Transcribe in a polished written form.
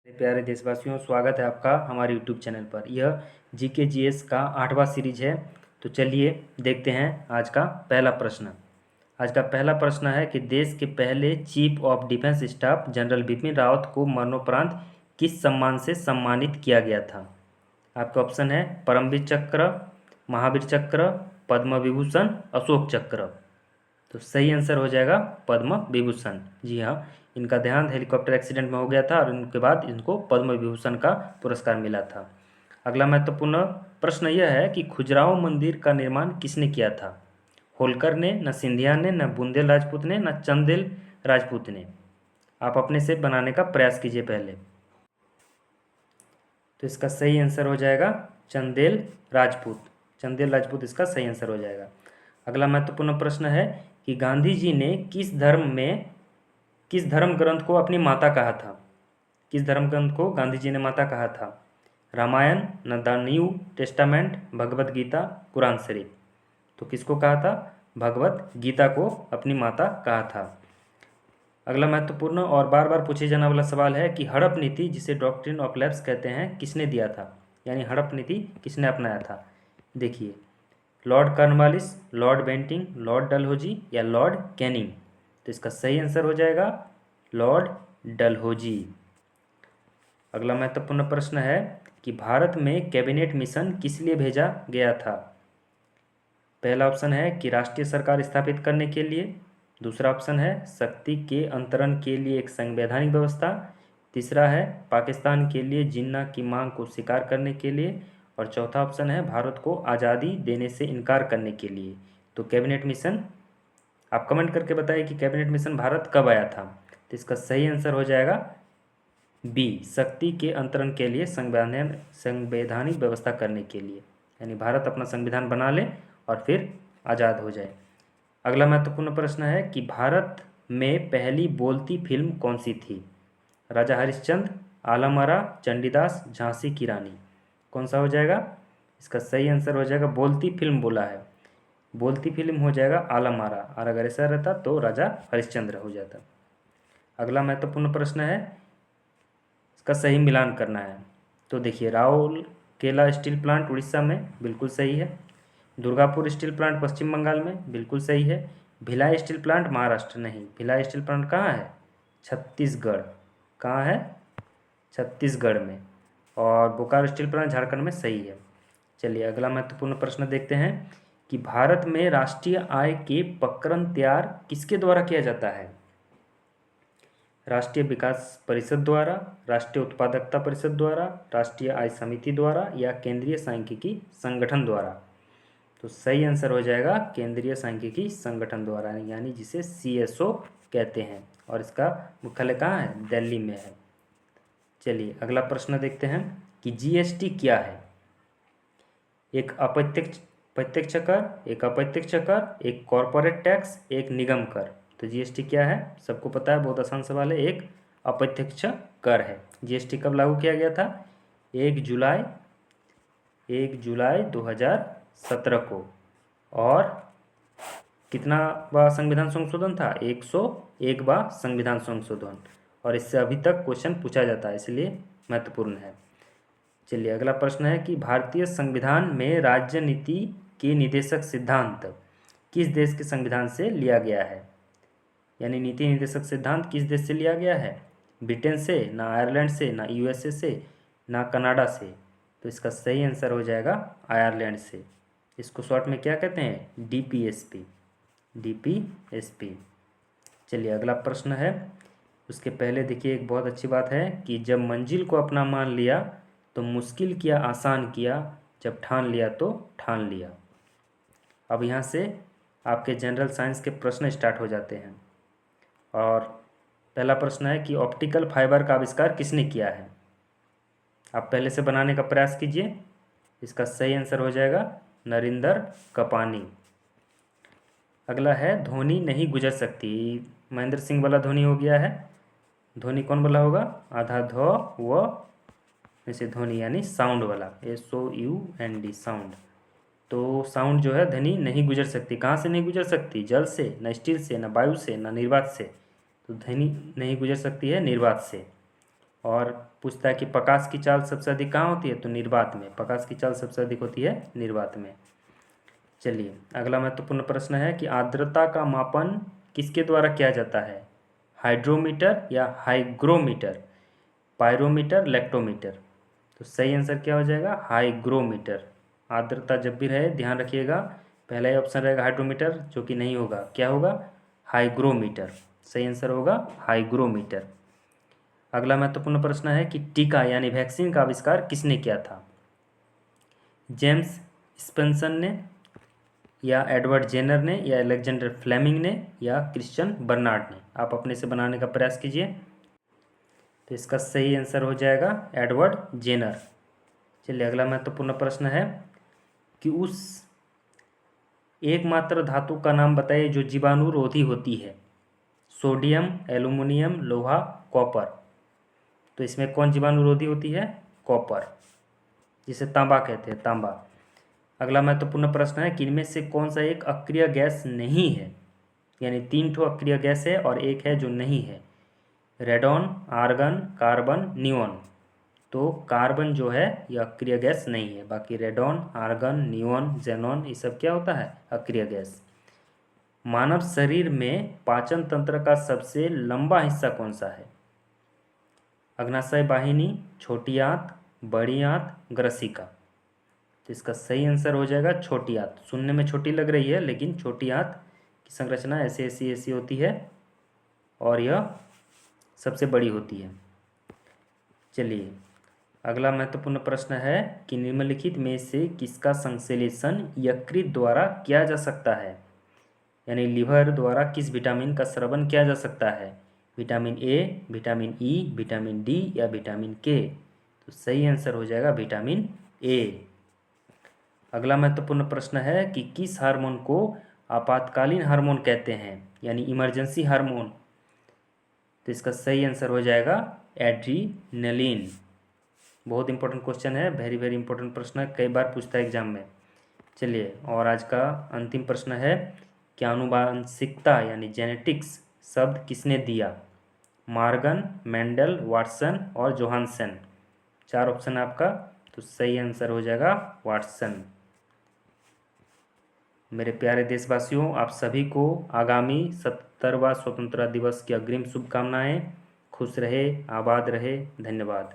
प्यारे देशवासियों, स्वागत है आपका हमारे यूट्यूब चैनल पर। यह जीके जीएस का 8वां सीरीज है। तो चलिए देखते हैं आज का पहला प्रश्न। आज का पहला प्रश्न है कि देश के पहले chief of defence staff general Bipin Rawat को मरणोपरांत किस सम्मान से सम्मानित किया गया था। आपका ऑप्शन है परमवीर चक्र, महावीर चक्र, पद्म विभूषण, अशोक चक्र। तो सही आंसर हो जाएगा पद्म विभूषण। जी हाँ, इनका देहांत हेलीकॉप्टर एक्सीडेंट में हो गया था और उनके बाद इनको पद्म विभूषण का पुरस्कार मिला था। अगला महत्वपूर्ण प्रश्न यह है कि खजुराहो मंदिर का निर्माण किसने किया था। होलकर ने, न सिंधिया ने, न बुंदेल राजपूत ने, न चंदेल राजपूत ने। आप अपने से बनाने का प्रयास कीजिए पहले। तो इसका सही आंसर हो जाएगा चंदेल राजपूत। चंदेल राजपूत इसका सही आंसर हो जाएगा। अगला महत्वपूर्ण प्रश्न है कि गांधी जी ने किस धर्म ग्रंथ को अपनी माता कहा था। किस धर्म ग्रंथ को गांधी जी ने माता कहा था। रामायण, न the new testament, Bhagavad Gita, Quran शरीफ। तो किसको कहा था, भगवत गीता को अपनी माता कहा था। अगला महत्वपूर्ण और बार बार पूछे जाने वाला सवाल है कि हड़प नीति, जिसे डॉक्ट्रिन ऑफ लैप्स कहते हैं, किसने दिया था, यानी हड़प नीति किसने अपनाया था। देखिए, Lord Cornwallis, Lord Bentinck, Lord Dalhousie या लॉर्ड कैनिंग। तो इसका सही आंसर हो जाएगा लॉर्ड डलहौजी। अगला महत्वपूर्ण प्रश्न है कि भारत में कैबिनेट मिशन किस लिए भेजा गया था। पहला ऑप्शन है कि राष्ट्रीय सरकार स्थापित करने के लिए। दूसरा ऑप्शन है शक्ति के अंतरण के लिए एक संवैधानिक व्यवस्था। तीसरा है पाकिस्तान के लिए जिन्ना की मांग को स्वीकार करने के लिए। और चौथा ऑप्शन है भारत को आज़ादी देने से इनकार करने के लिए। तो कैबिनेट मिशन, आप कमेंट करके बताइए कि कैबिनेट मिशन भारत कब आया था। तो इसका सही आंसर हो जाएगा बी, शक्ति के अंतरण के लिए संवैधानिक व्यवस्था करने के लिए, यानी भारत अपना संविधान बना ले और फिर आज़ाद हो जाए। अगला महत्वपूर्ण प्रश्न है कि भारत में पहली बोलती फिल्म कौन सी थी। राजा हरिश्चंद्र, आलम आरा, चंडीदास, झांसी की रानी। कौन सा हो जाएगा। इसका सही आंसर हो जाएगा, बोलती फिल्म बोला है, बोलती फिल्म हो जाएगा आलम आरा, और अगर ऐसा रहता तो राजा हरिश्चंद्र हो जाता। अगला महत्वपूर्ण प्रश्न है, इसका सही मिलान करना है। तो देखिए, राउरकेला स्टील प्लांट उड़ीसा में बिल्कुल सही है। दुर्गापुर स्टील प्लांट पश्चिम बंगाल में बिल्कुल सही है। भिलाई स्टील प्लांट महाराष्ट्र, नहीं, भिलाई स्टील प्लांट कहाँ है, छत्तीसगढ़। कहाँ है, छत्तीसगढ़ में। और बोकारो स्टील प्लांट झारखंड में सही है। चलिए अगला महत्वपूर्ण प्रश्न देखते हैं कि भारत में राष्ट्रीय आय के प्रकरण तैयार किसके द्वारा किया जाता है। राष्ट्रीय विकास परिषद द्वारा, राष्ट्रीय उत्पादकता परिषद द्वारा, राष्ट्रीय आय समिति द्वारा या केंद्रीय सांख्यिकी संगठन द्वारा। तो सही आंसर हो जाएगा केंद्रीय सांख्यिकी संगठन द्वारा, यानी जिसे CSO कहते हैं, और इसका मुख्यालय कहाँ है, दिल्ली में है। चलिए अगला प्रश्न देखते हैं कि GST क्या है। एक प्रत्यक्ष कर, एक अप्रत्यक्ष कर, एक कॉरपोरेट टैक्स, एक निगम कर। तो GST क्या है, सबको पता है, बहुत आसान सवाल है, एक अप्रत्यक्ष कर है। GST कब लागू किया गया था, 1 जुलाई 2017 को। और कितना संविधान संशोधन था, 101वां संविधान संशोधन, और इससे अभी तक क्वेश्चन पूछा जाता है, इसलिए महत्वपूर्ण है। चलिए अगला प्रश्न है कि भारतीय संविधान में राज्य नीति के निदेशक सिद्धांत किस देश के संविधान से लिया गया है, यानी नीति निदेशक सिद्धांत किस देश से लिया गया है। ब्रिटेन से, ना आयरलैंड से, ना USA से, ना कनाडा से। तो इसका सही आंसर हो जाएगा आयरलैंड से। इसको शॉर्ट में क्या कहते हैं, DPSP। चलिए अगला प्रश्न है, उसके पहले देखिए एक बहुत अच्छी बात है कि जब मंजिल को अपना मान लिया तो मुश्किल किया आसान किया, जब ठान लिया तो ठान लिया। अब यहाँ से आपके जनरल साइंस के प्रश्न स्टार्ट हो जाते हैं। और पहला प्रश्न है कि ऑप्टिकल फाइबर का आविष्कार किसने किया है। आप पहले से बनाने का प्रयास कीजिए। इसका सही आंसर हो जाएगा नरेंद्र कपानी। अगला है ध्वनि नहीं गुजर सकती, महेंद्र सिंह वाला ध्वनि हो गया है। ध्वनि कौन वाला होगा, आधा ध व जैसे ध्वनि, यानी साउंड वाला, SOUND साउंड। तो साउंड जो है ध्वनि नहीं गुजर सकती, कहाँ से नहीं गुजर सकती, जल से, न स्टील से, न वायु से, न निर्वात से। तो ध्वनि नहीं गुजर सकती है निर्वात से। और पूछता है कि प्रकाश की चाल सबसे अधिक कहाँ होती है, तो निर्वात में। प्रकाश की चाल सबसे अधिक होती है निर्वात में। चलिए अगला महत्वपूर्ण प्रश्न है कि आर्द्रता का मापन किसके द्वारा किया जाता है, हाइड्रोमीटर या हाइग्रोमीटर, पायरोमीटर, लेक्टोमीटर। तो सही आंसर क्या हो जाएगा, हाइग्रोमीटर। आर्द्रता जब भी रहे ध्यान रखिएगा, पहला ही ऑप्शन रहेगा हाइड्रोमीटर, जो कि नहीं होगा, क्या होगा, हाइग्रोमीटर। सही आंसर होगा हाइग्रोमीटर। अगला महत्वपूर्ण प्रश्न है कि टीका यानी वैक्सीन का आविष्कार किसने किया था, जेम्स स्पेंसन ने, या एडवर्ड जेनर ने, या अलेक्जेंडर फ्लेमिंग ने, या क्रिश्चियन बर्नार्ड ने। आप अपने से बनाने का प्रयास कीजिए। तो इसका सही आंसर हो जाएगा एडवर्ड जेनर। चलिए अगला महत्वपूर्ण प्रश्न है कि उस एकमात्र धातु का नाम बताइए जो जीवाणुरोधी होती है, सोडियम, एल्युमिनियम, लोहा, कॉपर। तो इसमें कौन जीवाणुरोधी होती है, कॉपर, जिसे तांबा कहते हैं, तांबा। अगला महत्वपूर्ण प्रश्न है कि इनमें से कौन सा एक अक्रिय गैस नहीं है, यानी 3 ठो अक्रिय गैस है और एक है जो नहीं है, रेडॉन, आर्गन, कार्बन, नियोन। तो कार्बन जो है यह अक्रिय गैस नहीं है, बाकी रेडॉन, आर्गन, नियोन, जेनॉन ये सब क्या होता है, अक्रिय गैस। मानव शरीर में पाचन तंत्र का सबसे लंबा हिस्सा कौन सा है, अग्नाशय वाहिनी, छोटी आंत, बड़ी आंत, ग्रसिका। तो इसका सही आंसर हो जाएगा छोटी आंत। सुनने में छोटी लग रही है लेकिन छोटी आंत की संरचना ऐसी होती है और यह सबसे बड़ी होती है। चलिए अगला महत्वपूर्ण प्रश्न है कि निम्नलिखित में से किसका संश्लेषण यकृत द्वारा किया जा सकता है, यानी लीवर द्वारा किस विटामिन का स्रवन किया जा सकता है, vitamin A, vitamin E, vitamin D, या विटामिन के। तो सही आंसर हो जाएगा विटामिन ए। अगला महत्वपूर्ण प्रश्न है कि किस हार्मोन को आपातकालीन हार्मोन कहते हैं, यानी इमरजेंसी हार्मोन। तो इसका सही आंसर हो जाएगा एड्रीनलिन। बहुत इंपॉर्टेंट क्वेश्चन है, वेरी वेरी इंपॉर्टेंट प्रश्न है, कई बार पूछता है एग्जाम में। चलिए और आज का अंतिम प्रश्न है कि आनुवांशिकता यानी जेनेटिक्स शब्द किसने दिया, मार्गन, मेंडल, वाटसन और जोहानसन। 4 ऑप्शन है आपका, तो सही आंसर हो जाएगा वाटसन। मेरे प्यारे देशवासियों, आप सभी को आगामी 70वां स्वतंत्रता दिवस की अग्रिम शुभकामनाएं। खुश रहे, आबाद रहे, धन्यवाद।